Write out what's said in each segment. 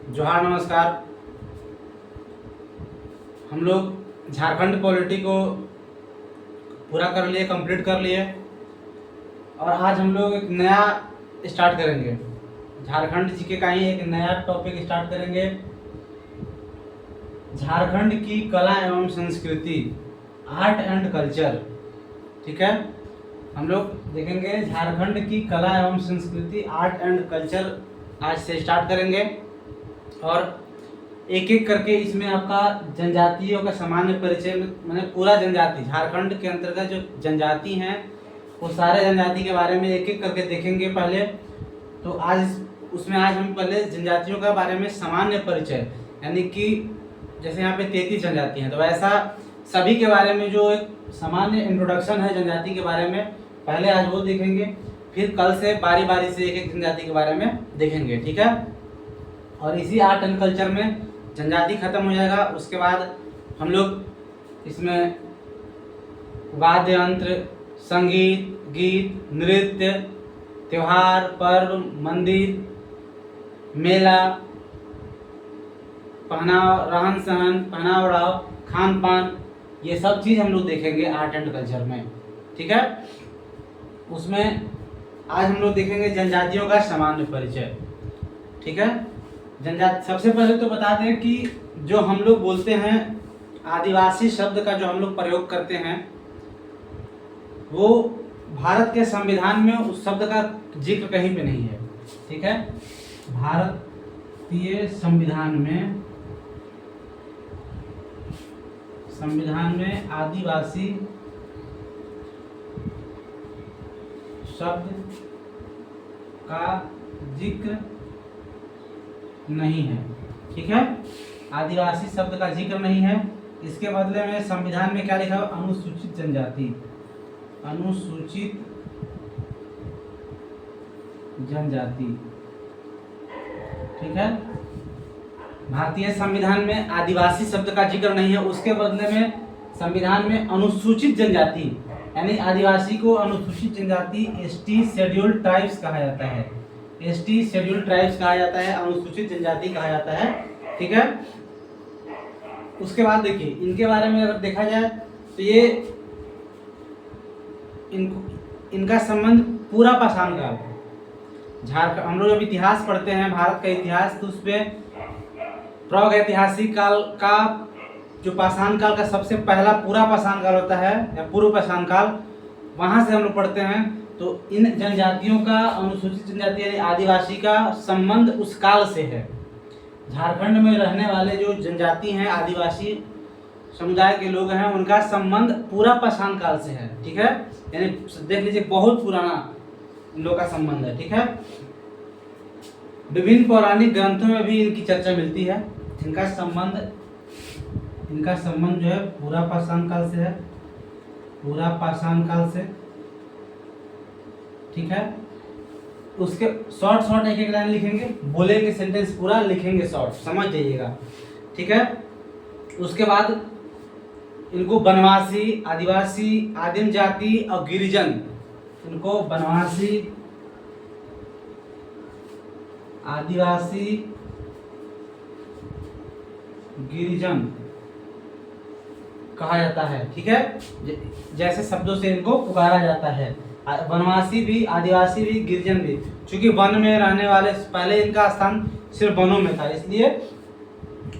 जोहार, नमस्कार। हम लोग झारखंड पॉलिटी को पूरा कर लिए, कंप्लीट कर लिए और आज हम लोग एक नया स्टार्ट करेंगे। झारखंड जीके का ही एक नया टॉपिक स्टार्ट करेंगे। झारखंड की कला एवं संस्कृति, आर्ट एंड कल्चर। ठीक है, हम लोग देखेंगे झारखंड की कला एवं संस्कृति, आर्ट एंड कल्चर आज से स्टार्ट करेंगे और एक एक करके इसमें आपका जनजातियों का सामान्य परिचय, मैंने पूरा जनजाति झारखंड के अंतर्गत जो जनजाति हैं वो सारे जनजाति के बारे में एक एक करके देखेंगे पहले। तो आज उसमें आज हम पहले जनजातियों के बारे में सामान्य परिचय, यानी कि जैसे यहाँ पे 33 जनजाति हैं तो ऐसा सभी के बारे में जो एक सामान्य इंट्रोडक्शन है जनजाति के बारे में, पहले आज वो देखेंगे। फिर कल से बारी बारी से एक एक जनजाति के बारे में देखेंगे। ठीक है, और इसी आर्ट एंड कल्चर में जनजाति खत्म हो जाएगा। उसके बाद हम लोग इसमें वाद्य यंत्र, संगीत, गीत, नृत्य, त्योहार, पर्व, मंदिर, मेला, पहनाव, रहन सहन, पहनाव ओढ़ाव, खान पान, ये सब चीज़ हम लोग देखेंगे आर्ट एंड कल्चर में। ठीक है, उसमें आज हम लोग देखेंगे जनजातियों का सामान्य परिचय। ठीक है, जनजाति सबसे पहले तो बता दें कि जो हम लोग बोलते हैं आदिवासी शब्द का जो हम लोग प्रयोग करते हैं वो भारत के संविधान में उस शब्द का जिक्र कहीं पे नहीं है। ठीक है, भारतीय संविधान में आदिवासी शब्द का जिक्र नहीं है। ठीक है, आदिवासी शब्द का जिक्र नहीं है। इसके बदले में संविधान में क्या लिखा है? अनुसूचित जनजाति, अनुसूचित जनजाति। ठीक है, भारतीय संविधान में आदिवासी शब्द का जिक्र नहीं है, उसके बदले में संविधान में अनुसूचित जनजाति यानी आदिवासी को अनुसूचित जनजाति, एसटी शेड्यूल्ड ट्राइब्स कहा जाता है। एसटी शेड्यूल्ड ट्राइब्स कहा जाता है, अनुसूचित जनजाति कहा जाता है। ठीक है, उसके बाद देखिए इनके बारे में अगर देखा जाए तो ये इनका संबंध पूरा पाषाण काल, झारखंड, हम लोग जब इतिहास पढ़ते हैं भारत का इतिहास तो उसपे प्रागैतिहासिक काल का जो पाषाण काल का सबसे पहला पूरा पाषाण काल होता है या पूर्व पाषाण काल, वहाँ से हम लोग पढ़ते हैं। तो इन जनजातियों का, अनुसूचित जनजाति यानी आदिवासी का संबंध उस काल से है। झारखंड में रहने वाले जो जनजाति हैं, आदिवासी समुदाय के लोग हैं, उनका संबंध पूरा पाषाण काल से है। ठीक है, यानी देख लीजिए बहुत पुराना इन लोगों का संबंध है। ठीक है, विभिन्न पौराणिक ग्रंथों में भी इनकी चर्चा मिलती है। इनका संबंध जो है पूरा पाषाण काल से है, पूरा पाषाण काल से। ठीक है, उसके शॉर्ट एक एक लाइन लिखेंगे, बोलेंगे सेंटेंस पूरा, लिखेंगे शॉर्ट, समझ जाइएगा। ठीक है, उसके बाद इनको वनवासी, आदिवासी, आदिम जाति और गिरिजन, इनको वनवासी, आदिवासी, गिरिजन कहा जाता है। ठीक है, जैसे शब्दों से इनको पुकारा जाता है, वनवासी भी, आदिवासी भी, गिरिजन भी। चूंकि वन में रहने वाले, पहले इनका स्थान सिर्फ वनों में था इसलिए,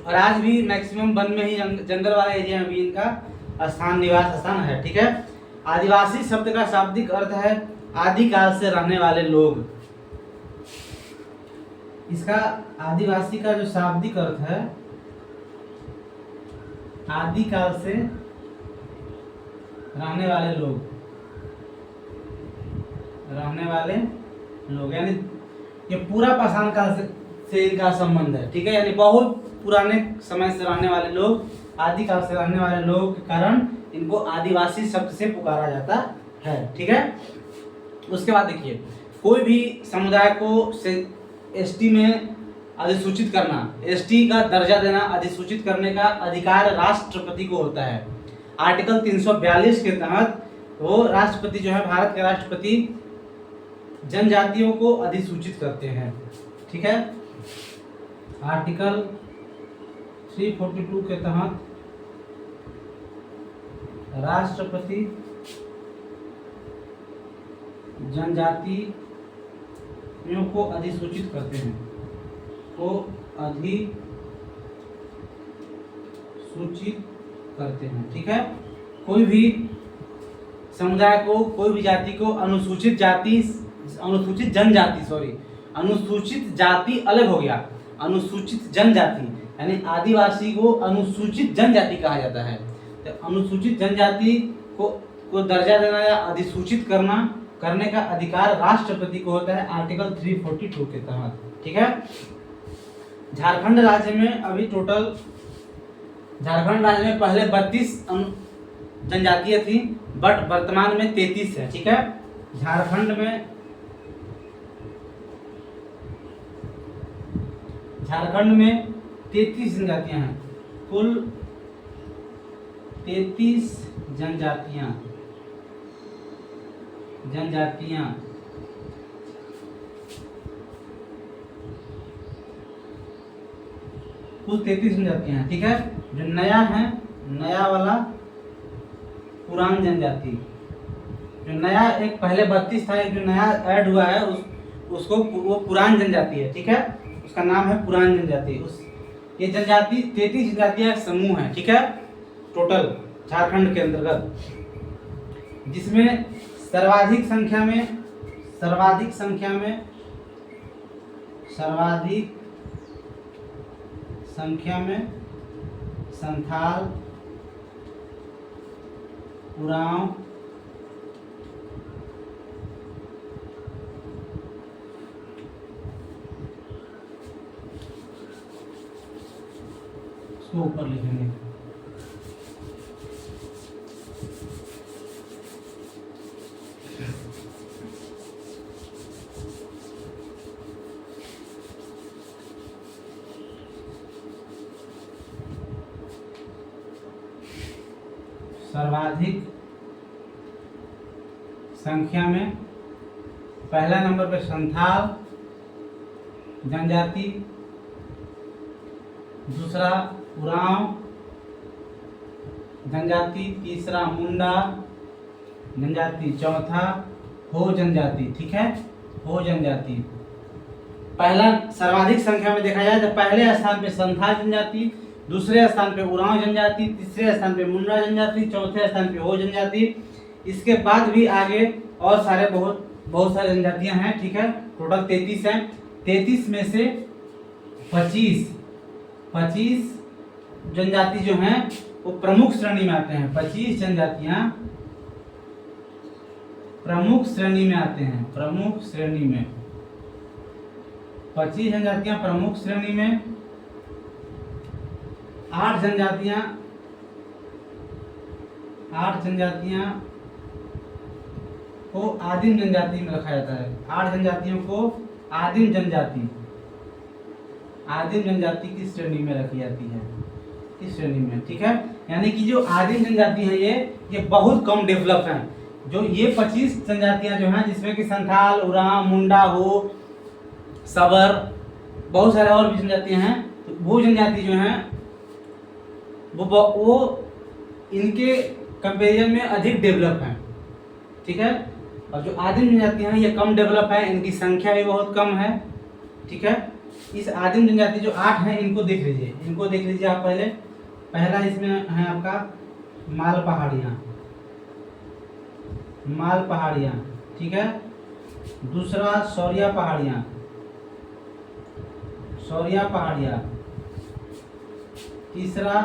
और आज भी मैक्सिमम वन में ही, जंगल वाला एरिया में भी इनका स्थान, निवास स्थान है। ठीक है, आदिवासी शब्द का शाब्दिक अर्थ है आदिकाल से रहने वाले लोग। इसका आदिवासी का जो शाब्दिक अर्थ है आदिकाल से रहने वाले लोग, यानी ये पूरा पाषाण काल से इनका संबंध है। ठीक है, यानी बहुत पुराने समय से रहने वाले लोग, आदिकाल से रहने वाले लोगों के कारण इनको आदिवासी शब्द से पुकारा जाता है। ठीक है, उसके बाद देखिए कोई भी समुदाय को एसटी में अधिसूचित करना, एसटी का दर्जा देना, अधिसूचित करने का अधिकार राष्ट्रपति को होता है। आर्टिकल 342 के तहत वो राष्ट्रपति जो है, भारत के राष्ट्रपति जनजातियों को अधिसूचित करते हैं। ठीक है, आर्टिकल 342 के तहत राष्ट्रपति जनजातियों को अधिसूचित करते हैं, को अधिसूचित करते हैं। ठीक है, कोई भी समुदाय को, कोई भी जाति को अनुसूचित जाति अलग हो गया, अनुसूचित जनजाति यानी आदिवासी को अनुसूचित जनजाति कहा जाता है। तो अनुसूचित जनजाति को दर्जा देना या अधिसूचित करने का अधिकार राष्ट्रपति को होता है आर्टिकल 342 के तहत। ठीक है, झारखंड राज्य में अभी टोटल, झारखंड राज्य में पहले 32 जनजातियां थी, बट वर्तमान में 33 है। ठीक है, झारखंड में 33 जनजातियां हैं, कुल 33 जनजातियां कुल 33 जनजातियां हैं। ठीक है, जो नया है, नया वाला पुरान जनजाति, जो नया एक पहले 32 था, एक जो नया ऐड हुआ है उसको वो पुरान जनजाति है। ठीक है, उसका नाम है पुरान जनजाति। ये जनजाति 33 जनजातियां एक समूह है। ठीक है, टोटल झारखंड के अंतर्गत, जिसमें सर्वाधिक संख्या में संथाल, उरांव, इसको ऊपर लिखेंगे, सर्वाधिक संख्या में पहला नंबर पे संथाल जनजाति, दूसरा उरांव जनजाति, तीसरा मुंडा जनजाति, चौथा हो जनजाति। ठीक है, हो जनजाति। पहला सर्वाधिक संख्या में देखा जाए तो पहले स्थान पे संथाल जनजाति, दूसरे स्थान पे उरांव जनजाति, तीसरे स्थान पे मुंडा जनजाति, चौथे स्थान पे हो जनजाति। इसके बाद भी आगे और सारे बहुत सारे जनजातियां हैं। ठीक है, टोटल 33 हैं। 33 में से 25 जनजाति जो हैं वो प्रमुख श्रेणी में आते हैं। 25 जनजातियां प्रमुख श्रेणी में आते हैं, प्रमुख श्रेणी में 25 जनजातियां प्रमुख श्रेणी में। 8 जनजातियां को आदिम जनजाति में रखा जाता है। 8 जनजातियों को आदिम जनजाति की श्रेणी में रखी जाती है, किस श्रेणी में। ठीक है, यानी कि जो आदिम जनजाति है ये बहुत कम डेवलप हैं। जो ये 25 जनजातियां जो हैं, जिसमें कि संथाल, उरांव, मुंडा, हो, सबर, बहुत सारे और भी जनजातियां हैं, तो वो जनजाति जो हैं वो इनके कंपैरिजन में अधिक डेवलप हैं। ठीक है, और जो आदिम जनजातियां हैं ये कम डेवलप है, इनकी संख्या भी बहुत कम है। ठीक है, इस आदिम जनजाति जो 8 हैं इनको देख लीजिए आप। पहला इसमें है आपका माल पहाड़ियाँ। ठीक है, दूसरा शौरिया पहाड़ियाँ, तीसरा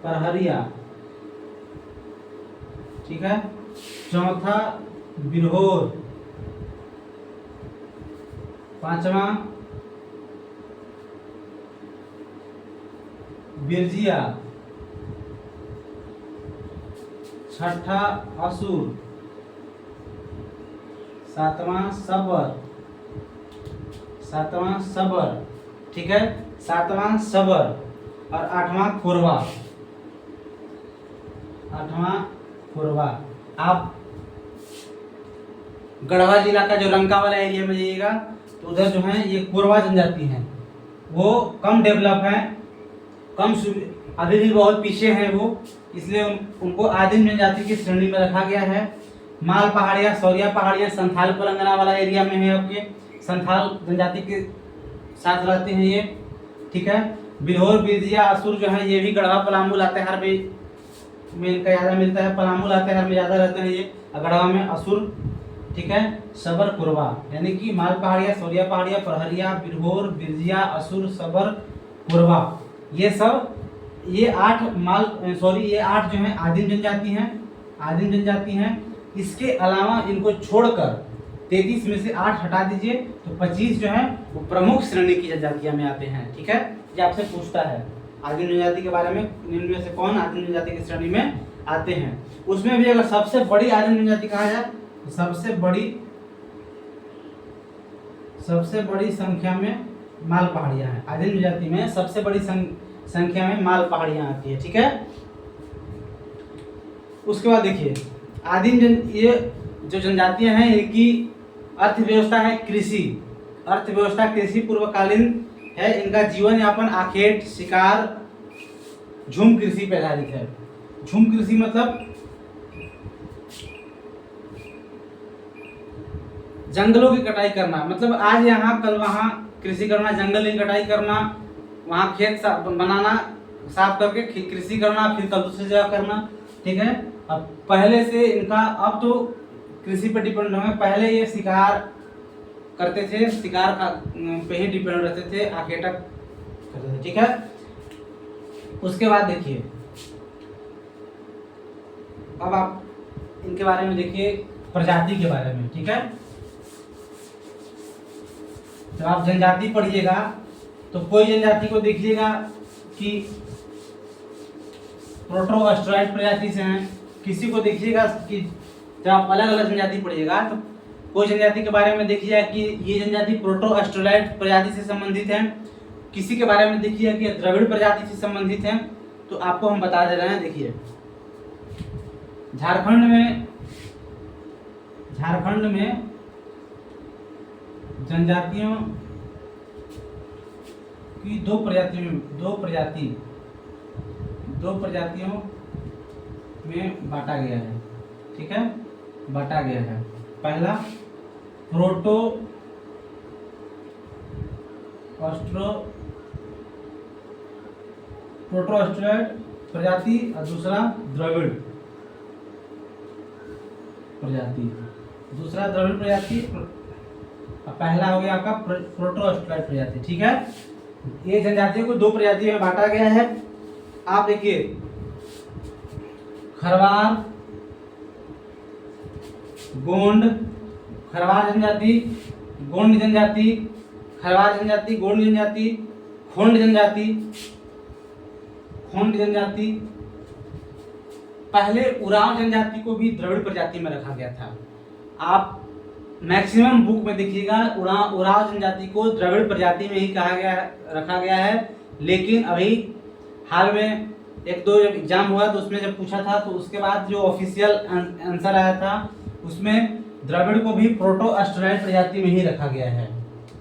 परहरिया। ठीक है, चौथा बिरहोर, पांचवा बिरजिया, छठा असुर, सातवां सबर। ठीक है, सातवां सबर और आठवां कोरवा। आप गढ़वा जिला का जो रंका वाला एरिया में जाइएगा तो उधर जो है ये कोरवा जनजाति है, वो कम डेवलप हैं, अभी भी बहुत पीछे हैं वो, इसलिए उनको आदिम जनजाति की श्रेणी में रखा गया है। माल पहाड़ियाँ, सौरिया पहाड़ियाँ संथाल तेलंगाना वाला एरिया में है, आपके संथाल जनजाति के साथ रहते हैं ये, ठीक है। बिरहोर, बिरजिया, असुर जो है ये भी गढ़वा पलामू लातेहार में इनका ज़्यादा मिलता है, पलामू लातेहार में ज़्यादा रहते हैं ये, गढ़वा में असुर, ठीक है। सबर, कुरवा, यानी कि माल पहाड़िया, सौरिया पहाड़िया, प्रहरिया, बिरहोर, बिरजिया, असुर, सबर, कुरवा, ये सब ये 8 जो है आदिम जनजाति हैं। इसके अलावा इनको छोड़कर 33 में से 8 हटा दीजिए तो 25 जो है वो प्रमुख श्रेणी की जनजातियां में आते हैं, ठीक है। ये आपसे पूछता है आदिम जनजाति के बारे में, निम्न में से कौन आदिम जनजाति की श्रेणी में आते हैं। उसमें भी अगर सबसे बड़ी आदिम जनजाति कहा जाए तो सबसे बड़ी संख्या में माल पहाड़ियां हैं। आदिम जनजाति में सबसे बड़ी संख्या में माल पहाड़ियां आती है, ठीक है। उसके बाद देखिए ये जो जनजातियां हैं इनकी अर्थव्यवस्था है कृषि पूर्वकालीन है। इनका जीवन यापन आखेट, शिकार, झूम कृषि पर आधारित है। झूम कृषि मतलब जंगलों की कटाई करना, मतलब आज यहाँ कल वहाँ कृषि करना, जंगल की कटाई करना, वहाँ खेत बनाना, साफ करके कृषि करना, फिर कल दूसरी जगह करना, ठीक है। अब पहले से इनका, अब तो कृषि पर डिपेंड होंगे, पहले ये शिकार करते थे, शिकार पे ही डिपेंड रहते थे, आखेटक करते थे, ठीक है। उसके बाद देखिए अब आप इनके बारे में देखिए, प्रजाति के बारे में, ठीक है। जब आप जनजाति पढ़िएगा तो कोई जनजाति को देखिएगा कि प्रोटो-ऑस्ट्राइड प्रजाति से हैं, किसी को देखिएगा कि जब आप अलग अलग जनजाति पढ़िएगा तो कोई जनजाति के बारे में देखिएगा कि ये जनजाति प्रोटो-ऑस्ट्राइड प्रजाति से संबंधित है, किसी के बारे में देखिएगा कि द्रविड़ प्रजाति से संबंधित है। तो आपको हम बता दे रहे हैं, देखिए झारखंड में जनजातियों की दो प्रजातियों में बांटा गया है, ठीक है, बांटा गया है। पहला प्रोटो-ऑस्ट्राइड प्रजाति और दूसरा द्रविड़ प्रजाति, पहला हो गया आपका प्रोटो-ऑस्ट्राइड प्रजाति, ठीक है। ये जनजातियों को 2 प्रजातियों में बांटा गया है। आप देखिए खरवार, गोंड, खरवार जनजाति, गोंड जनजाति, खरवार जनजाति, गोंड जनजाति, खोंड जनजाति। पहले उरांव जनजाति को भी द्रविड़ प्रजाति में रखा गया था। आप मैक्सिमम बुक में देखिएगा उरांव जनजाति को द्रविड़ प्रजाति में ही रखा गया है, लेकिन अभी हाल में 1-2 जब एग्जाम हुआ तो उसमें जब पूछा था तो उसके बाद जो ऑफिशियल आंसर आया था उसमें द्रविड़ को भी प्रोटो-ऑस्ट्राइड प्रजाति में ही रखा गया है,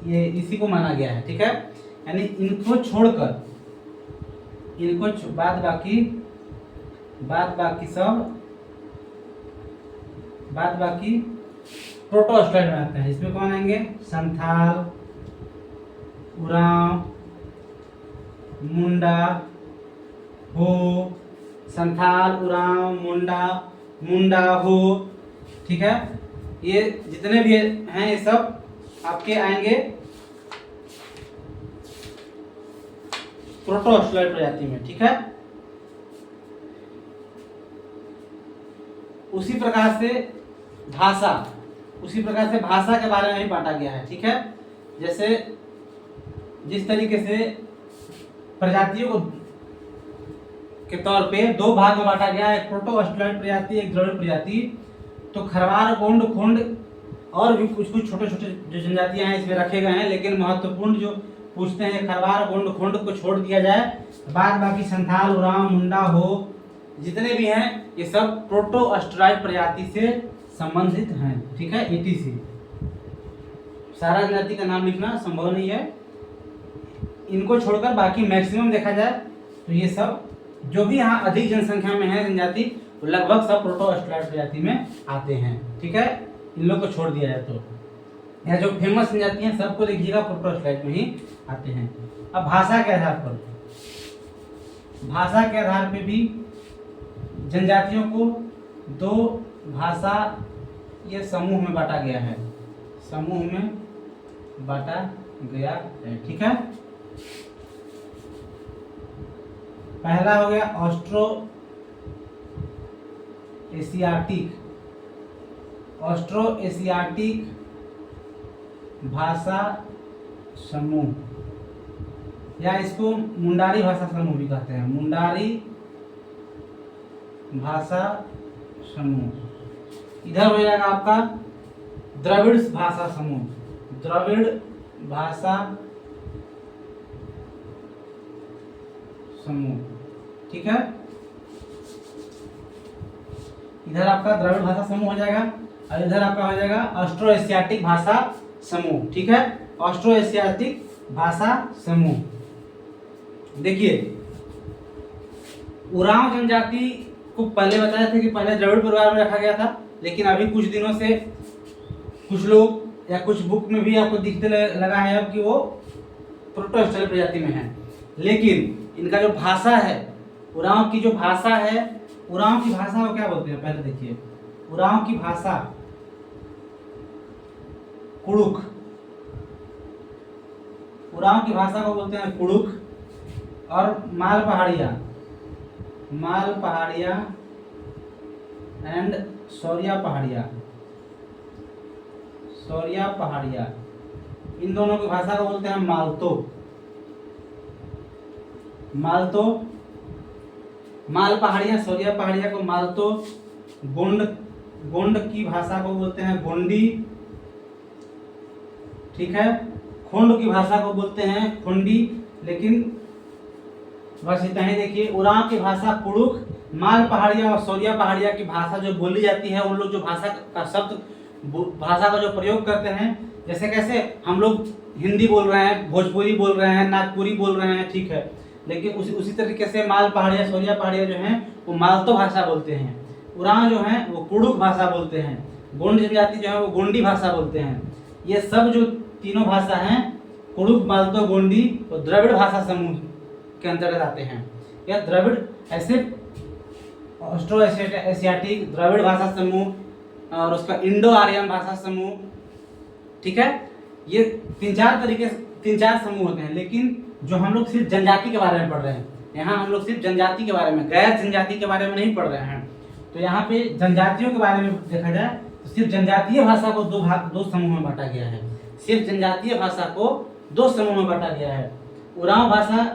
ये इसी को माना गया है, ठीक है। यानी इनको छोड़कर बाद बाकी प्रोटो-ऑस्ट्राइड में आते हैं। इसमें कौन आएंगे? संथाल, उरांव, मुंडा, हो, संथाल, उरांव, मुंडा, हो, ठीक है। ये जितने भी हैं ये सब आपके आएंगे प्रोटो-ऑस्ट्राइड प्रजाति में, ठीक है। उसी प्रकार से भाषा के बारे में भी बांटा गया है, ठीक है। जैसे जिस तरीके से प्रजातियों को के तौर पे 2 भाग में बांटा गया है, एक प्रोटो-ऑस्ट्राइड प्रजाति, एक द्रविड़ प्रजाति। तो खरवार, गोंड, खोंड और भी कुछ छोटे जो जनजातियां हैं इसमें रखे गए हैं, लेकिन महत्वपूर्ण जो पूछते हैं खरवार, गोंड, खोंड को छोड़ दिया जाए, बाद बाकी संथाल, उरांव, मुंडा, हो जितने भी हैं ये सब प्रोटो-ऑस्ट्राइड प्रजाति से संबंधित हैं, ठीक है। ETC सारा जनजाति का नाम लिखना संभव नहीं है, इनको छोड़कर बाकी मैक्सिमम देखा जाए तो ये सब जो भी यहाँ अधिक जनसंख्या में है जनजाति, वो लगभग सब प्रोटोस्टलाइड प्रजाति में आते हैं। ठीक है, इन लोग को छोड़ दिया जाए तो यह जो फेमस जनजाति हैं सबको देखिएगा प्रोटोस्टलाइड में ही आते हैं। अब भाषा के आधार पर, भाषा के आधार पे भी जनजातियों को दो भाषा ये समूह में बांटा गया है, समूह में बांटा गया है। ठीक है, पहला हो गया ऑस्ट्रो एशियाटिक, ऑस्ट्रो एशियाटिक भाषा समूह, या इसको मुंडारी भाषा समूह भी कहते हैं, मुंडारी भाषा समूह। इधर हो जाएगा आपका द्रविड़ भाषा समूह, द्रविड़ भाषा समूह। ठीक है, इधर आपका द्रविड़ भाषा समूह हो जाएगा और इधर आपका हो जाएगा ऑस्ट्रो एशियाटिक भाषा समूह। ठीक है, ऑस्ट्रो एशियाटिक भाषा समूह। देखिए, उरांव जनजाति को पहले बताया था कि पहले द्रविड़ परिवार में रखा गया था, लेकिन अभी कुछ दिनों से कुछ लोग या कुछ बुक में भी आपको दिखते लगा है अब कि वो प्रोटोस्टल प्रजाति में है। लेकिन इनका जो भाषा है, उरांव की जो भाषा है, उरांव की भाषा को क्या बोलते हैं पहले देखिए। उरांव की भाषा कुड़ुक, उरांव की भाषा को बोलते हैं कुड़ुक। और माल पहाड़िया, माल पहाड़िया एंड सौरिया पहाड़िया, सौरिया पहाड़िया, इन दोनों की भाषा को बोलते हैं मालतो, मालतो। माल पहाड़िया सौरिया पहाड़िया को मालतो। गोंड, गोंड की भाषा को बोलते हैं गोंडी। ठीक है, खोंड की भाषा को बोलते हैं खोंडी। लेकिन बस इतना ही देखिए, उरांव की भाषा कुड़ुक, माल पहाड़िया और सौरिया पहाड़िया की भाषा जो बोली जाती है, उन लोग जो भाषा का शब्द, भाषा का जो प्रयोग करते हैं, जैसे कैसे हम लोग हिंदी बोल रहे हैं, भोजपुरी बोल रहे हैं, नागपुरी बोल रहे हैं। ठीक है, लेकिन उसी तरीके से माल पहाड़िया सौरिया पहाड़िया जो हैं वो मालतो भाषा बोलते हैं। उरांव जो हैं वो कुड़ुक भाषा बोलते हैं। गोंड जनजाति जो है वो गोंडी भाषा बोलते हैं। ये सब जो तीनों भाषा हैं, कुड़ुक, मालतो, गोंडी, वो द्रविड़ भाषा समूह के अंतर्गत आते हैं। यह द्रविड़ ऐसे ऑस्ट्रो एशियाटिक द्रविड़ भाषा समूह और उसका इंडो आर्यन भाषा समूह। ठीक है, ये तीन चार समूह होते हैं। लेकिन जो हम लोग सिर्फ जनजाति के बारे में पढ़ रहे हैं, यहाँ हम लोग सिर्फ जनजाति के बारे में, गैर जनजाति के बारे में नहीं पढ़ रहे हैं। तो यहाँ पे जनजातियों के बारे में देखा जाए तो सिर्फ जनजातीय भाषा को दो समूह में बांटा गया है। सिर्फ जनजातीय भाषा को दो समूह में बांटा गया है। उरांव भाषा,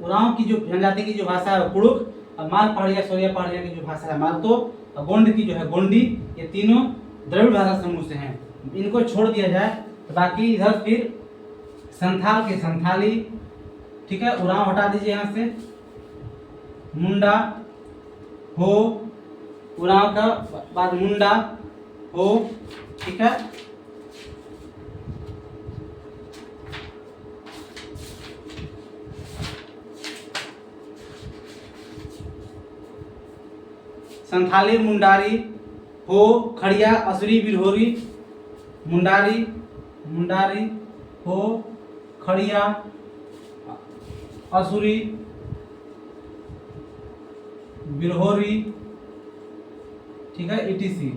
उरांव की जो जनजाति की जो भाषा है कुड़ुक, और माल पहाड़िया सौरिया पहाड़िया की जो भाषा है मालतो, और गोंड की जो है गोंडी, ये तीनों द्रविड़ भाषा समूह से हैं। इनको छोड़ दिया जाए तो बाकी इधर फिर संथाल के संथाली। ठीक है, उरांव हटा दीजिए यहाँ से, मुंडा हो, उरांव का बाद मुंडा हो। ठीक है, संथाली, मुंडारी, हो, खड़िया, असुरी, बिरहोरी, मुंडारी, मुंडारी, हो, खड़िया, असुरी, बिरहोरी। ठीक है, ईटीसी।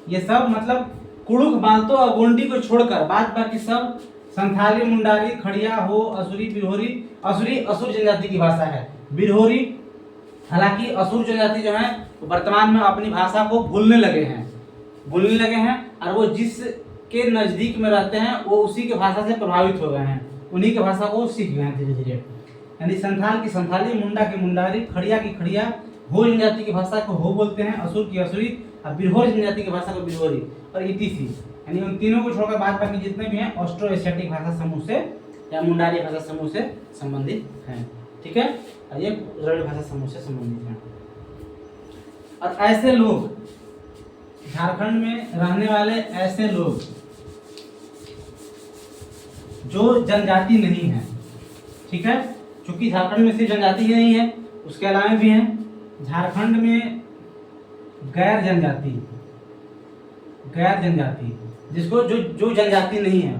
ये सब मतलब कुड़ुक, मालतो और गोंडी को छोड़कर बाद बाकी सब संथाली, मुंडारी, खड़िया, हो, असुरी, बिरहोरी। असुरी असुर जनजाति की भाषा है। बिरहोरी, हालांकि असुर जनजाति जो है वर्तमान में अपनी भाषा को भूलने लगे हैं और वो जिसके नज़दीक में रहते हैं वो उसी के भाषा से प्रभावित हो गए हैं, उन्हीं के भाषा को सीख गए हैं धीरे धीरे। यानी संथाल की संथाली, मुंडा की मुंडारी, खड़िया की खड़िया, हो जनजाति की भाषा को हो बोलते हैं, असुर की असुरी, और बिरहोर जनजाति की भाषा को बिरहोरी, और ईटीसी। यानी उन तीनों को छोड़कर बाद बाकी जितने भी हैं ऑस्ट्रो एशियाटिक भाषा समूह से या मुंडारी भाषा समूह से संबंधित हैं। ठीक है, और ये द्रविड़ भाषा समूह से संबंधित हैं। और ऐसे लोग, झारखंड में रहने वाले ऐसे लोग जो जनजाति नहीं है, ठीक है, चूंकि झारखंड में सिर्फ जनजाति ही नहीं है, उसके अलावा भी हैं झारखंड में गैर जनजाति जिसको जो जनजाति नहीं है,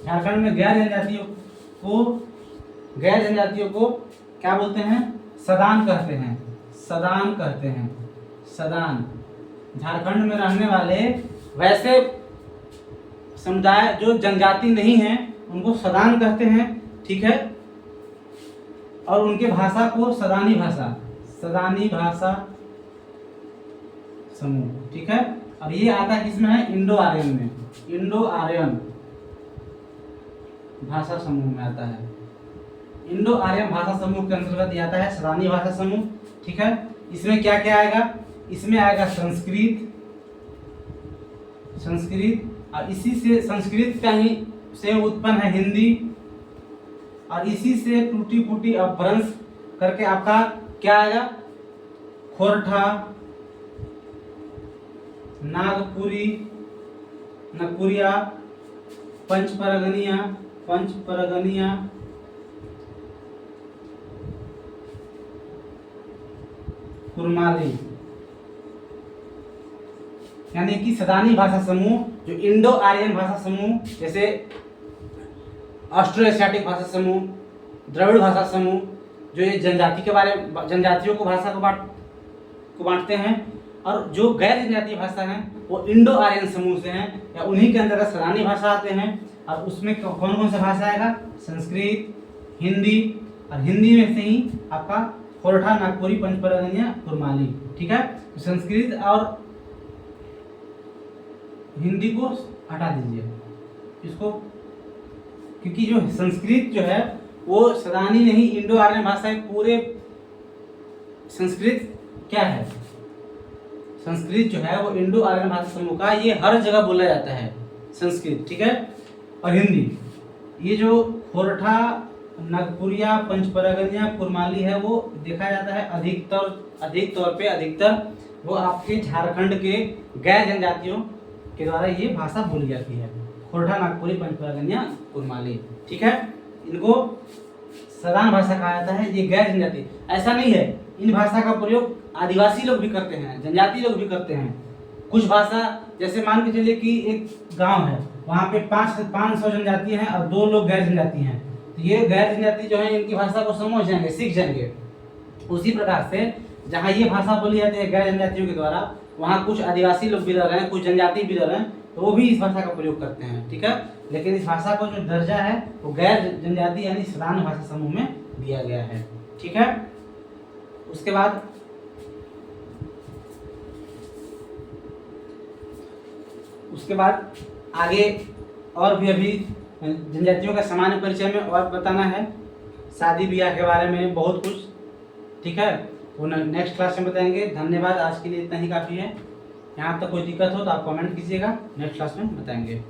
झारखंड में गैर जनजातियों को क्या बोलते हैं? सदान कहते हैं। सदान झारखंड में रहने वाले वैसे समुदाय जो जनजाति नहीं है उनको सदान कहते हैं, ठीक है। और उनके भाषा को सदानी भाषा समूह, ठीक है। और ये आता है किसमें है? इंडो आर्यन भाषा समूह में आता है। इंडो आर्यन भाषा समूह के अंतर्गत आता है सदानी भाषा समूह, ठीक है। इसमें क्या क्या आएगा? इसमें आएगा संस्कृत, और इसी से संस्कृत का ही से उत्पन्न है हिंदी, और इसी से टूटी फूटी अपभ्रंश करके आपका क्या आएगा? खोरठा, नागपुरिया, पंचपरगनिया, कुरमाली, यानी कि सदानी भाषा समूह, जो इंडो आर्यन भाषा समूह, जैसे ऑस्ट्रो एशियाटिक भाषा समूह, द्रविड़ भाषा समूह, जो ये जनजातियों को भाषा को बांटते हैं, और जो गैर जनजातीय भाषा हैं वो इंडो आर्यन समूह से हैं, या उन्हीं के अंतर्गत सदानी भाषा आते हैं। और उसमें कौन कौन सा भाषा आएगा? संस्कृत, हिंदी, और हिंदी में से ही आपका खोरठा, नागपुरी, पंचपरगनिया, कुरमाली, ठीक है। तो संस्कृत और हिंदी को हटा दीजिए इसको, क्योंकि जो संस्कृत जो है वो सदानी नहीं, इंडो आर्यन भाषा है। पूरे संस्कृत क्या है? संस्कृत जो है वो इंडो आर्यन भाषा समूह का, ये हर जगह बोला जाता है संस्कृत, ठीक है। और हिंदी, ये जो खोरठा, नागपुरिया, पंचपरगनिया, कुरमाली है, वो देखा जाता है अधिकतर वो आपके झारखंड के गैर जनजातियों के द्वारा ये भाषा बोली जाती है। खोरठा, नागपुरी, पंचपरगनिया, कुरमाली, ठीक है। इनको सदान भाषा कहा जाता है। ये गैर जनजाति, ऐसा नहीं है, इन भाषा का प्रयोग आदिवासी लोग भी करते हैं, जनजाति लोग भी करते हैं। कुछ भाषा, जैसे मान के चलिए कि एक गांव है, वहाँ पे 500 जनजाति हैं और 2 लोग गैर जनजाति हैं, तो ये गैर जनजाति जो है इनकी भाषा को समझ जाएंगे, सीख जाएंगे। उसी प्रकार से जहाँ ये भाषा बोली जाती है गैर जनजातियों के द्वारा, वहाँ कुछ आदिवासी लोग भी रह रहे हैं, कुछ जनजाति भी रह रहे हैं, तो वो भी इस भाषा का प्रयोग करते हैं, ठीक है। लेकिन इस भाषा को जो दर्जा है वो गैर जनजाति यानी सदान भाषा समूह में दिया गया है, ठीक है। उसके बाद आगे और भी अभी जनजातियों का सामान्य परिचय में और बताना है, शादी ब्याह के बारे में बहुत कुछ, ठीक है। वो नेक्स्ट क्लास में बताएंगे। धन्यवाद, आज के लिए इतना ही काफ़ी है। यहाँ तक कोई दिक्कत हो तो आप कमेंट कीजिएगा, नेक्स्ट क्लास में बताएंगे।